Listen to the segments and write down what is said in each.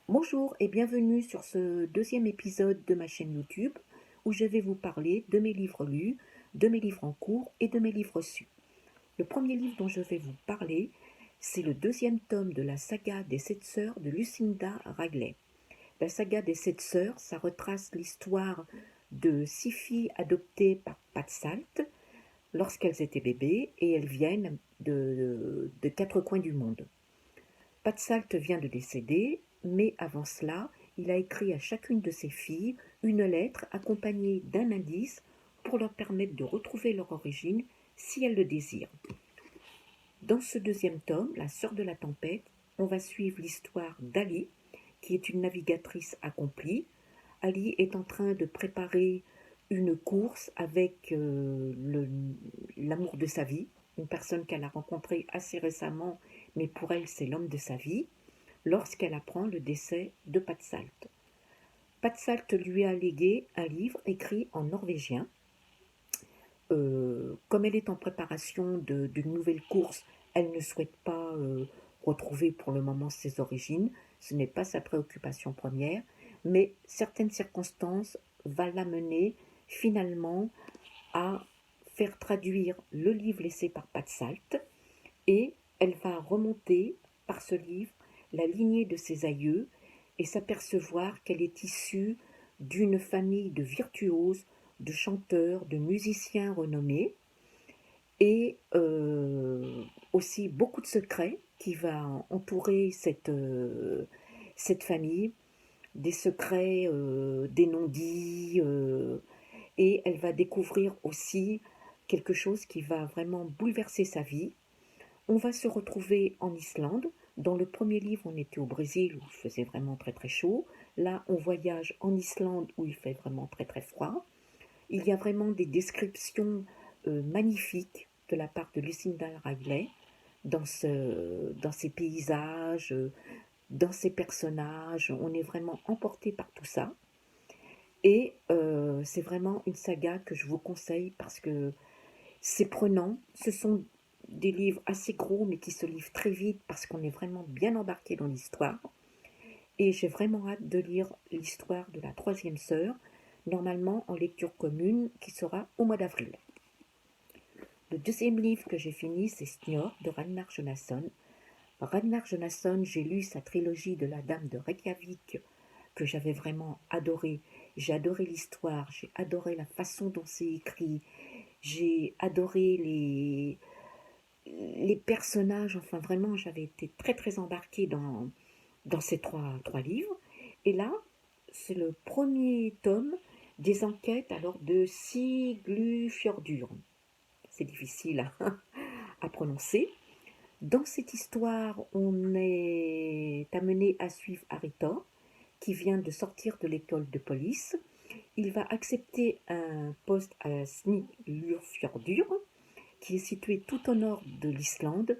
Bonjour et bienvenue sur ce deuxième épisode de ma chaîne YouTube où je vais vous parler de mes livres lus, de mes livres en cours et de mes livres reçus. Le premier livre dont je vais vous parler, c'est le deuxième tome de la saga des Sept Sœurs de Lucinda Riley. La saga des Sept Sœurs, ça retrace l'histoire de 6 filles adoptées par Pat Salt lorsqu'elles étaient bébés et elles viennent de 4 coins du monde. Pat Salt vient de décéder, mais avant cela, il a écrit à chacune de ses filles une lettre accompagnée d'un indice pour leur permettre de retrouver leur origine si elles le désirent. Dans ce deuxième tome, La Sœur de la Tempête, on va suivre l'histoire d'Ali, qui est une navigatrice accomplie. Ali est en train de préparer une course avec l'amour de sa vie, une personne qu'elle a rencontrée assez récemment, mais pour elle c'est l'homme de sa vie, lorsqu'elle apprend le décès de Pat Salt. Pat Salt lui a légué un livre écrit en norvégien. Comme elle est en préparation d'une nouvelle course, elle ne souhaite pas retrouver pour le moment ses origines. Ce n'est pas sa préoccupation première, mais certaines circonstances vont l'amener finalement à faire traduire le livre laissé par Pat Salt et elle va remonter par ce livre la lignée de ses aïeux et s'apercevoir qu'elle est issue d'une famille de virtuoses, de chanteurs, de musiciens renommés et aussi beaucoup de secrets qui va entourer cette famille, des secrets, des non-dits, et elle va découvrir aussi quelque chose qui va vraiment bouleverser sa vie. On va se retrouver en Islande. Dans le premier livre, on était au Brésil où il faisait vraiment très très chaud. Là, on voyage en Islande où il fait vraiment très très froid. Il y a vraiment des descriptions magnifiques de la part de Lucinda Riley dans ces paysages, dans ces personnages. On est vraiment emporté par tout ça. Et c'est vraiment une saga que je vous conseille parce que c'est prenant. Ce sont des livres assez gros mais qui se livrent très vite parce qu'on est vraiment bien embarqué dans l'histoire. Et j'ai vraiment hâte de lire l'histoire de la troisième sœur, normalement en lecture commune, qui sera au mois d'avril. Le deuxième livre que j'ai fini, c'est Snior de Ragnar Jonasson. Ragnar Jonasson, j'ai lu sa trilogie de la Dame de Reykjavik que j'avais vraiment adoré. J'ai adoré l'histoire, j'ai adoré la façon dont c'est écrit, j'ai adoré les personnages, enfin vraiment j'avais été très très embarquée dans ces trois livres. Et là, c'est le premier tome des enquêtes alors de Siglufjordur. C'est difficile à prononcer. Dans cette histoire, on est amené à suivre Aritor, qui vient de sortir de l'école de police. Il va accepter un poste à Snillfjordur, qui est situé tout au nord de l'Islande.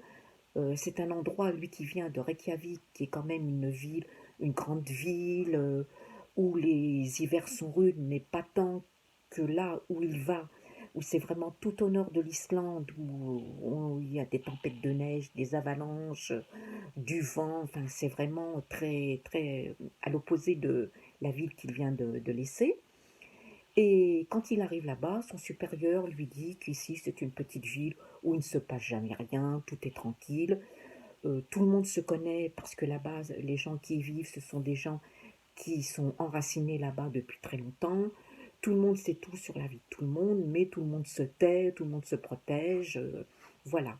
C'est un endroit, lui qui vient de Reykjavik, qui est quand même une ville, une grande ville, où les hivers sont rudes, mais pas tant que là où il va, où c'est vraiment tout au nord de l'Islande, où il y a des tempêtes de neige, des avalanches, du vent, enfin c'est vraiment très, très à l'opposé de la ville qu'il vient de laisser. Et quand il arrive là-bas, son supérieur lui dit qu'ici c'est une petite ville où il ne se passe jamais rien, tout est tranquille, tout le monde se connaît parce que là-bas, les gens qui y vivent, ce sont des gens qui sont enracinés là-bas depuis très longtemps. Tout le monde sait tout sur la vie de tout le monde, mais tout le monde se tait, tout le monde se protège, voilà.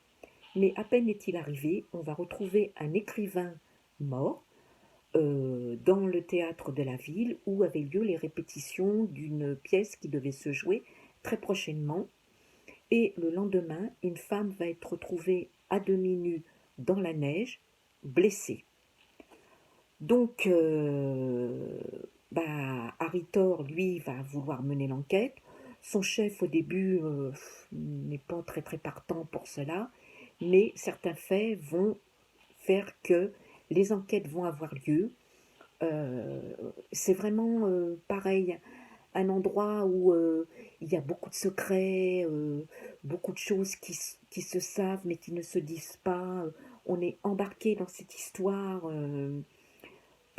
Mais à peine est-il arrivé, on va retrouver un écrivain mort dans le théâtre de la ville où avaient lieu les répétitions d'une pièce qui devait se jouer très prochainement. Et le lendemain, une femme va être retrouvée à demi nue dans la neige, blessée. Donc, Harry Thor, lui, va vouloir mener l'enquête. Son chef, au début, n'est pas très très partant pour cela, mais certains faits vont faire que les enquêtes vont avoir lieu. C'est vraiment pareil, un endroit où il y a beaucoup de secrets, beaucoup de choses qui se savent mais qui ne se disent pas. On est embarqué dans cette histoire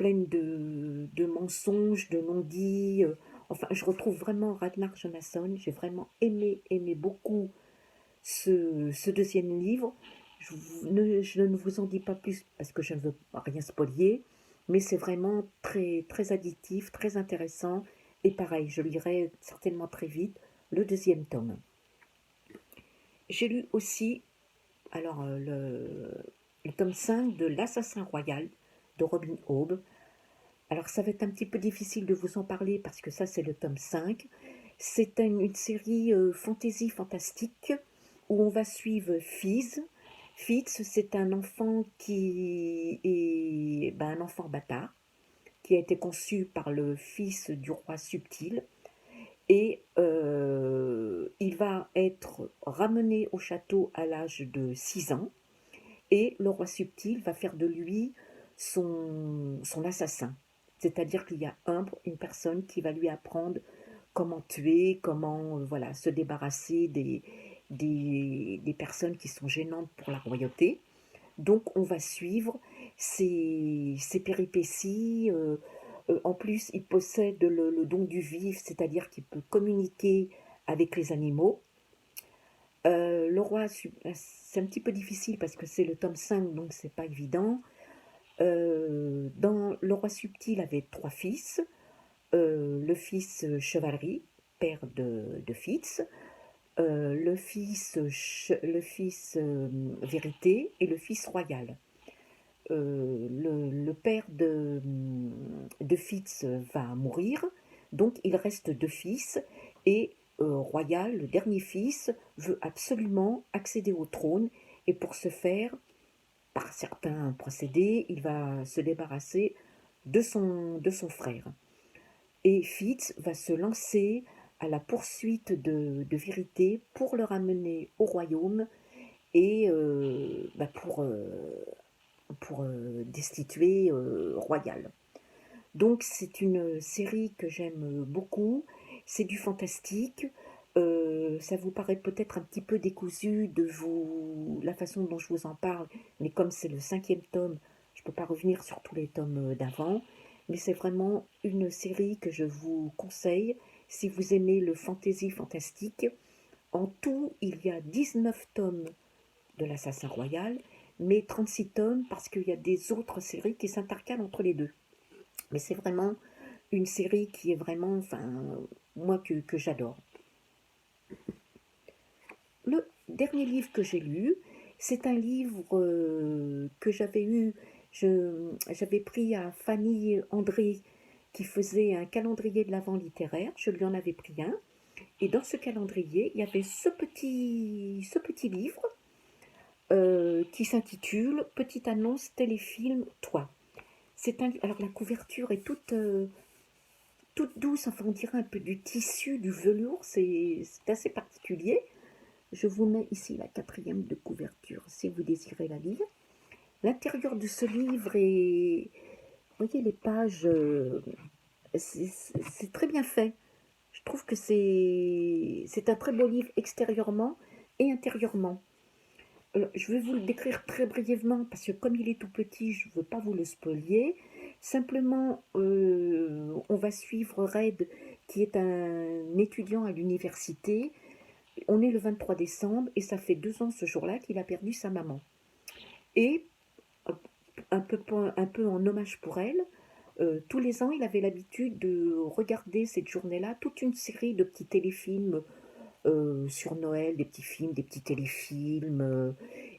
pleine de mensonges, de non-dits. Enfin, je retrouve vraiment Ragnar Jonasson. J'ai vraiment aimé beaucoup ce deuxième livre. Je ne vous en dis pas plus parce que je ne veux rien spoiler, mais c'est vraiment très additif, très intéressant. Et pareil, je lirai certainement très vite le deuxième tome. J'ai lu aussi alors, le tome 5 de L'Assassin Royal de Robin Hood. Alors, ça va être un petit peu difficile de vous en parler parce que ça, c'est le tome 5. C'est une série fantasy fantastique où on va suivre Fizz. Fitz, c'est un enfant qui est un enfant bâtard qui a été conçu par le fils du roi subtil et il va être ramené au château à l'âge de 6 ans et le roi subtil va faire de lui son assassin. C'est-à-dire qu'il y a une personne qui va lui apprendre comment tuer, comment voilà, se débarrasser des personnes qui sont gênantes pour la royauté. Donc on va suivre ces péripéties. En plus, il possède le don du vif, c'est-à-dire qu'il peut communiquer avec les animaux. Le roi, c'est un petit peu difficile parce que c'est le tome 5, donc c'est pas évident. Dans Le roi subtil avait 3 fils. Le fils chevalerie, père de Fitz, le fils vérité et le fils royal. Le père de Fitz va mourir, donc il reste 2 fils, et Royal, le dernier fils, veut absolument accéder au trône, et pour ce faire, par certains procédés, il va se débarrasser de son frère. Et Fitz va se lancer à la poursuite de vérité pour le ramener au royaume et pour destituer Royal. Donc c'est une série que j'aime beaucoup, c'est du fantastique, ça vous paraît peut-être un petit peu décousu de la façon dont je vous en parle, mais comme c'est le 5e tome, je ne peux pas revenir sur tous les tomes d'avant, mais c'est vraiment une série que je vous conseille si vous aimez le fantasy fantastique. En tout, il y a 19 tomes de l'Assassin Royal, mais 36 tomes parce qu'il y a des autres séries qui s'intercalent entre les deux. Mais c'est vraiment une série qui est vraiment, enfin, moi que j'adore. Le dernier livre que j'ai lu, c'est un livre que j'avais pris à Fanny André qui faisait un calendrier de l'Avent littéraire. Je lui en avais pris un. Et dans ce calendrier, il y avait ce petit livre qui s'intitule Petite annonce téléfilm Toi. Alors la couverture est toute douce, enfin on dirait un peu du tissu, du velours, c'est assez particulier. Je vous mets ici la 4e de couverture si vous désirez la lire. L'intérieur de ce livre est, vous voyez les pages, c'est très bien fait. Je trouve que c'est un très beau livre extérieurement et intérieurement. Alors, je vais vous le décrire très brièvement parce que comme il est tout petit, je ne veux pas vous le spolier. Simplement, on va suivre Red qui est un étudiant à l'université. On est le 23 décembre et ça fait 2 ans ce jour-là qu'il a perdu sa maman. Et un peu en hommage pour elle, tous les ans, il avait l'habitude de regarder cette journée-là toute une série de petits téléfilms sur Noël, des petits films, des petits téléfilms,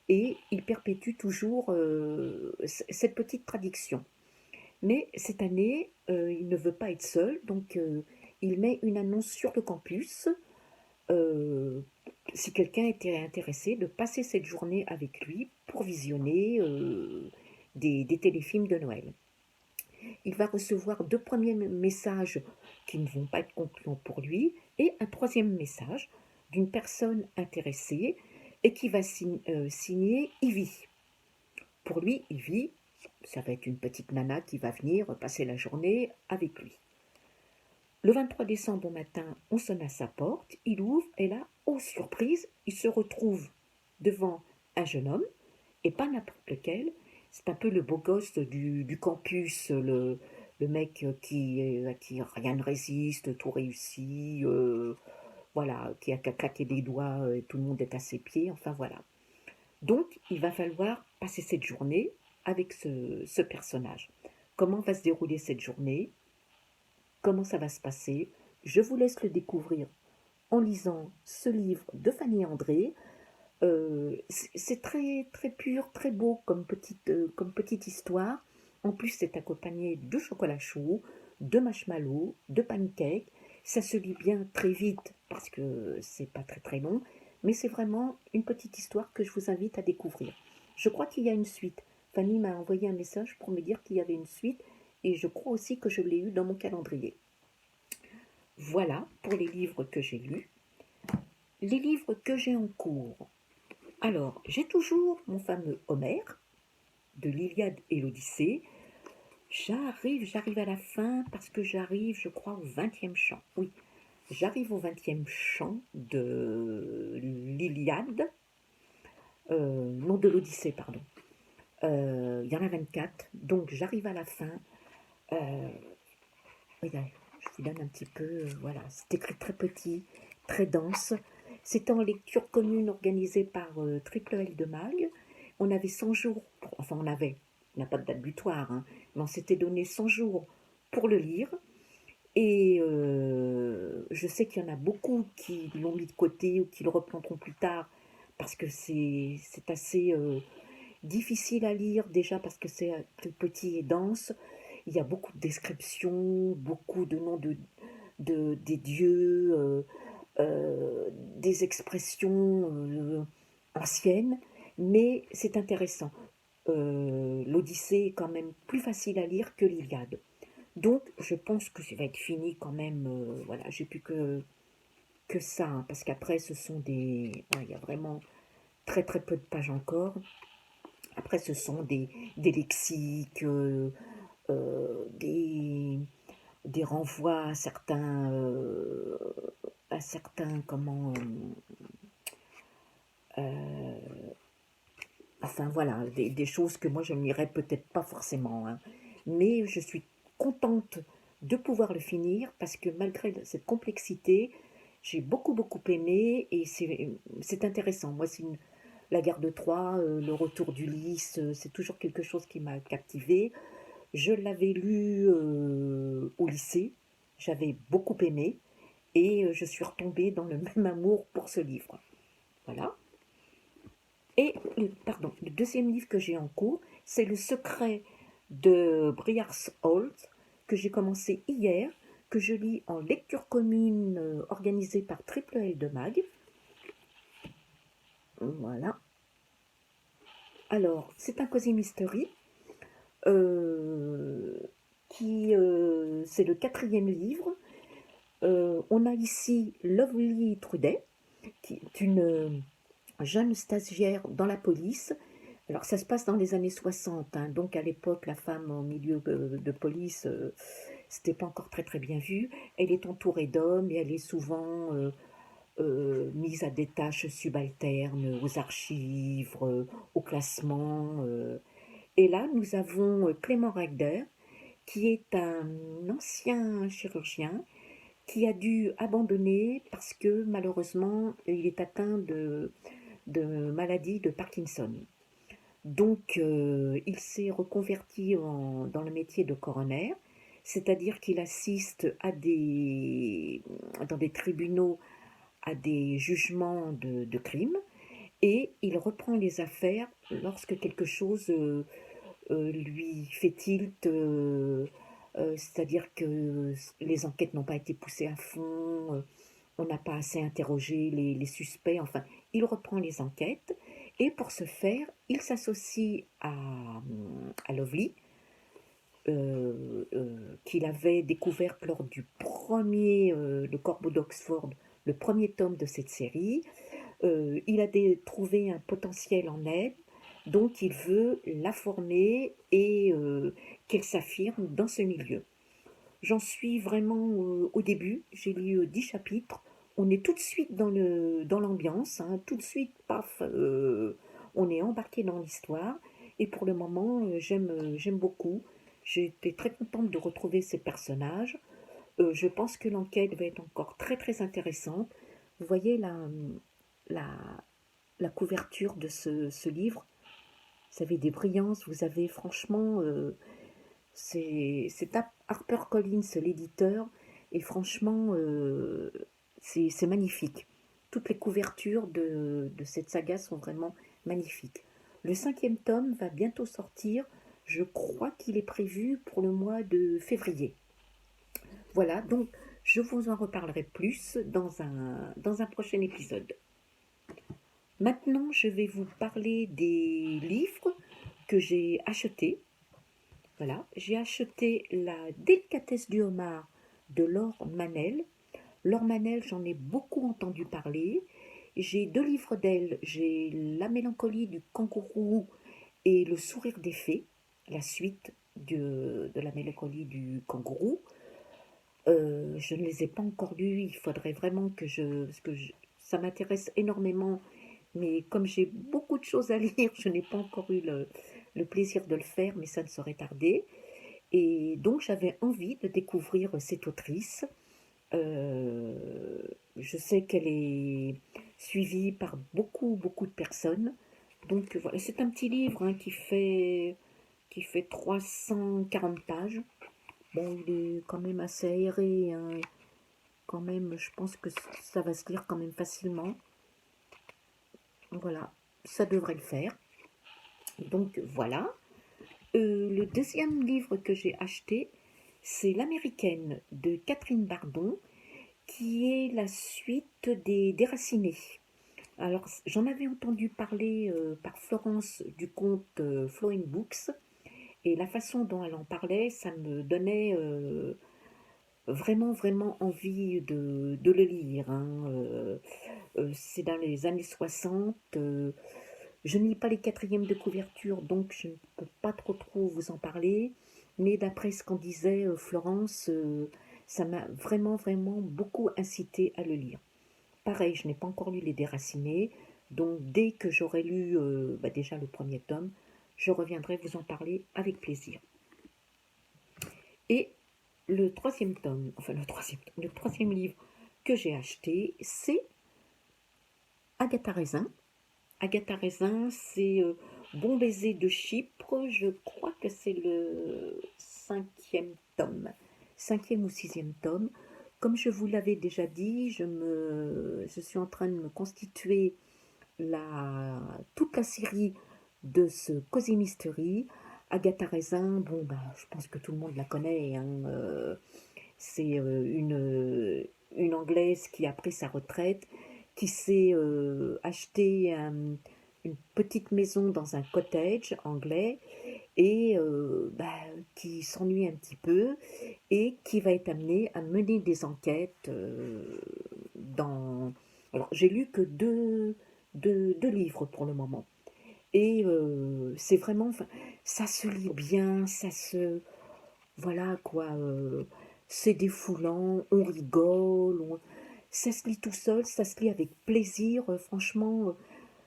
et il perpétue toujours cette petite tradition. Mais cette année, il ne veut pas être seul, donc il met une annonce sur le campus, euh, si quelqu'un était intéressé de passer cette journée avec lui pour visionner des téléfilms de Noël. Il va recevoir 2 premiers messages qui ne vont pas être concluants pour lui et un 3e message d'une personne intéressée et qui va signer Ivy. Pour lui, Ivy, ça va être une petite nana qui va venir passer la journée avec lui. Le 23 décembre au matin, on sonne à sa porte, il ouvre et là, oh surprise, il se retrouve devant un jeune homme, et pas n'importe lequel, c'est un peu le beau gosse du campus, le mec à qui rien ne résiste, tout réussit, voilà, qui a qu'à claquer des doigts et tout le monde est à ses pieds, enfin voilà. Donc, il va falloir passer cette journée avec ce personnage. Comment va se dérouler cette journée? Comment ça va se passer? Je vous laisse le découvrir en lisant ce livre de Fanny André. C'est très, très pur, très beau comme petite histoire. En plus, c'est accompagné de chocolat chaud, de marshmallow, de pancakes. Ça se lit bien très vite parce que c'est pas très très long, mais c'est vraiment une petite histoire que je vous invite à découvrir. Je crois qu'il y a une suite. Fanny m'a envoyé un message pour me dire qu'il y avait une suite et je crois aussi que je l'ai eu dans mon calendrier. Voilà pour les livres que j'ai lus. Les livres que j'ai en cours. Alors, j'ai toujours mon fameux Homère de l'Iliade et l'Odyssée. J'arrive à la fin parce que j'arrive, je crois, au 20e chant. Oui, j'arrive au 20e chant de l'Iliade, non de l'Odyssée, pardon. Il y en a 24, donc j'arrive à la fin. Euh, Regarde, je vous donne un petit peu, voilà, c'est écrit très petit, très dense. C'était en lecture commune organisée par Triple L de Mag. On avait 100 jours, enfin on n'a pas de date butoir, hein, mais on s'était donné 100 jours pour le lire. Et je sais qu'il y en a beaucoup qui l'ont mis de côté ou qui le reprendront plus tard parce que c'est assez difficile à lire déjà parce que c'est très petit et dense. Il y a beaucoup de descriptions, beaucoup de noms des dieux, des expressions anciennes, mais c'est intéressant. L'Odyssée est quand même plus facile à lire que l'Iliade. Donc, je pense que ça va être fini quand même. Voilà, j'ai plus que ça, hein, parce qu'après, ce sont ouais, il y a vraiment très très peu de pages encore. Après, ce sont des lexiques, des, des renvois à certains comment, enfin voilà, des choses que moi je n'irais peut-être pas forcément, hein. Mais je suis contente de pouvoir le finir parce que malgré cette complexité, j'ai beaucoup aimé et c'est intéressant. Moi, la guerre de Troie, le retour d'Ulysse, c'est toujours quelque chose qui m'a captivée. Je l'avais lu au lycée, j'avais beaucoup aimé et je suis retombée dans le même amour pour ce livre. Voilà. Et, pardon, le deuxième livre que j'ai en cours, c'est Le secret de Briars Holt, que j'ai commencé hier, que je lis en lecture commune organisée par Triple L de Mag. Voilà. Alors, c'est un cosy mystery euh, c'est le quatrième livre. On a ici Lovely Trudet, qui est une jeune stagiaire dans la police. Alors ça se passe dans les années 60, hein, donc à l'époque la femme au milieu de police, c'était pas encore très très bien vu. Elle est entourée d'hommes et elle est souvent mise à des tâches subalternes, aux archives, au classement. Et là nous avons Clément Ragder, qui est un ancien chirurgien qui a dû abandonner parce que malheureusement il est atteint de maladie de Parkinson. Donc il s'est reconverti dans le métier de coroner, c'est-à-dire qu'il assiste dans des tribunaux à des jugements de crimes et il reprend les affaires lorsque quelque chose lui fait tilt, c'est-à-dire que les enquêtes n'ont pas été poussées à fond, on n'a pas assez interrogé les suspects, enfin, il reprend les enquêtes et pour ce faire, il s'associe à Lovely, qu'il avait découverte lors du premier, le Corbeau d'Oxford, le premier tome de cette série. Il a trouvé un potentiel en elle, donc il veut la former et qu'elle s'affirme dans ce milieu. J'en suis vraiment au début, j'ai lu 10 chapitres, on est tout de suite dans l'ambiance, hein, tout de suite, paf, on est embarqué dans l'histoire, Et pour le moment, j'aime beaucoup. J'étais très contente de retrouver ces personnages. Je pense que l'enquête va être encore très très intéressante. Vous voyez la, la couverture de ce livre. Vous avez des brillances, vous avez franchement, c'est HarperCollins, l'éditeur, et franchement, c'est magnifique. Toutes les couvertures de cette saga sont vraiment magnifiques. Le cinquième tome va bientôt sortir. Je crois qu'il est prévu pour le mois de février. Voilà, donc je vous en reparlerai plus dans un prochain épisode. Maintenant, je vais vous parler des livres que j'ai achetés. Voilà, j'ai acheté La délicatesse du homard de Laure Manel. Laure Manel, j'en ai beaucoup entendu parler. J'ai deux livres d'elle. J'ai La mélancolie du kangourou et Le sourire des fées, la suite de La mélancolie du kangourou. Je ne les ai pas encore lus. Il faudrait vraiment ça m'intéresse énormément. Mais comme j'ai beaucoup de choses à lire, je n'ai pas encore eu le plaisir de le faire, mais ça ne saurait tarder. Et donc j'avais envie de découvrir cette autrice. Euh, je sais qu'elle est suivie par beaucoup de personnes. Donc voilà, c'est un petit livre hein, qui fait 340 pages. Bon, il est quand même assez aéré, hein. Quand même, je pense que ça va se lire quand même facilement. Voilà, ça devrait le faire. Donc voilà. Le deuxième livre que j'ai acheté, c'est L'Américaine de Catherine Bardon, qui est la suite des Déracinés. Alors, j'en avais entendu parler par Florence du compte Flowing Books, et la façon dont elle en parlait, ça me donnait vraiment envie de le lire, hein. C'est dans les années 60. Je ne lis pas les quatrièmes de couverture, donc je ne peux pas trop vous en parler. Mais d'après ce qu'en disait Florence, ça m'a vraiment beaucoup incité à le lire. Pareil, je n'ai pas encore lu Les Déracinés, donc dès que j'aurai lu déjà le premier tome, je reviendrai vous en parler avec plaisir. Et le troisième tome, enfin le troisième livre que j'ai acheté, c'est Agatha Raisin. Agatha Raisin, c'est Bon baiser de Chypre. Je crois que c'est le cinquième tome, cinquième ou sixième tome. Comme je vous l'avais déjà dit, je suis en train de me constituer toute la série de ce Cozy Mystery. Agatha Raisin, bon, bah, je pense que tout le monde la connaît, hein. C'est une Anglaise qui a pris sa retraite, qui s'est acheté une petite maison dans un cottage anglais et qui s'ennuie un petit peu et qui va être amenée à mener des enquêtes dans... Alors, j'ai lu que deux livres pour le moment. Et c'est vraiment... Enfin, ça se lit bien, ça se... Voilà quoi, c'est défoulant, on rigole, ça se lit tout seul, ça se lit avec plaisir, franchement,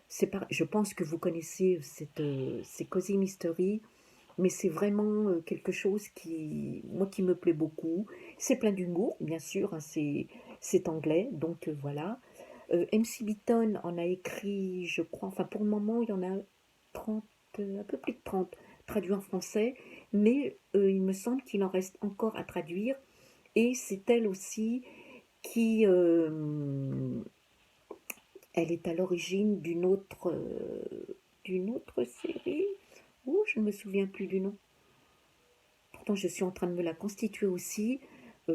c'est pas... je pense que vous connaissez ces Cozy Mystery, mais c'est vraiment quelque chose moi, qui me plaît beaucoup. C'est plein d'humour, bien sûr, hein, c'est anglais, donc voilà. MC Beaton en a écrit, je crois, enfin pour le moment, il y en a 30, un peu plus de 30 traduits en français, mais il me semble qu'il en reste encore à traduire, et c'est elle aussi qui, elle est à l'origine d'une autre série, je ne me souviens plus du nom, pourtant je suis en train de me la constituer aussi,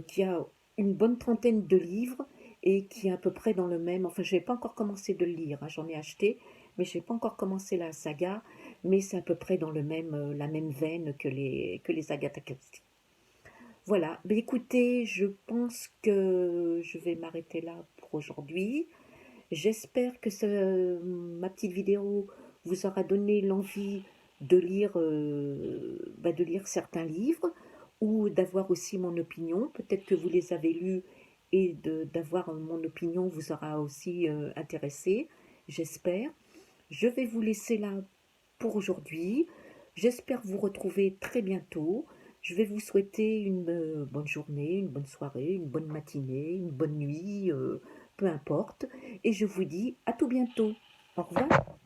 qui a une bonne trentaine de livres, et qui est à peu près dans le même, enfin je n'ai pas encore commencé de le lire, hein, j'en ai acheté, mais je n'ai pas encore commencé la saga, mais c'est à peu près dans la même veine que les Agatha Christie. Voilà, ben écoutez, je pense que je vais m'arrêter là pour aujourd'hui. J'espère que ma petite vidéo vous aura donné l'envie de lire certains livres ou d'avoir aussi mon opinion. Peut-être que vous les avez lus et d'avoir mon opinion vous aura aussi intéressé, j'espère. Je vais vous laisser là pour aujourd'hui. J'espère vous retrouver très bientôt. Je vais vous souhaiter une bonne journée, une bonne soirée, une bonne matinée, une bonne nuit, peu importe. Et je vous dis à tout bientôt. Au revoir.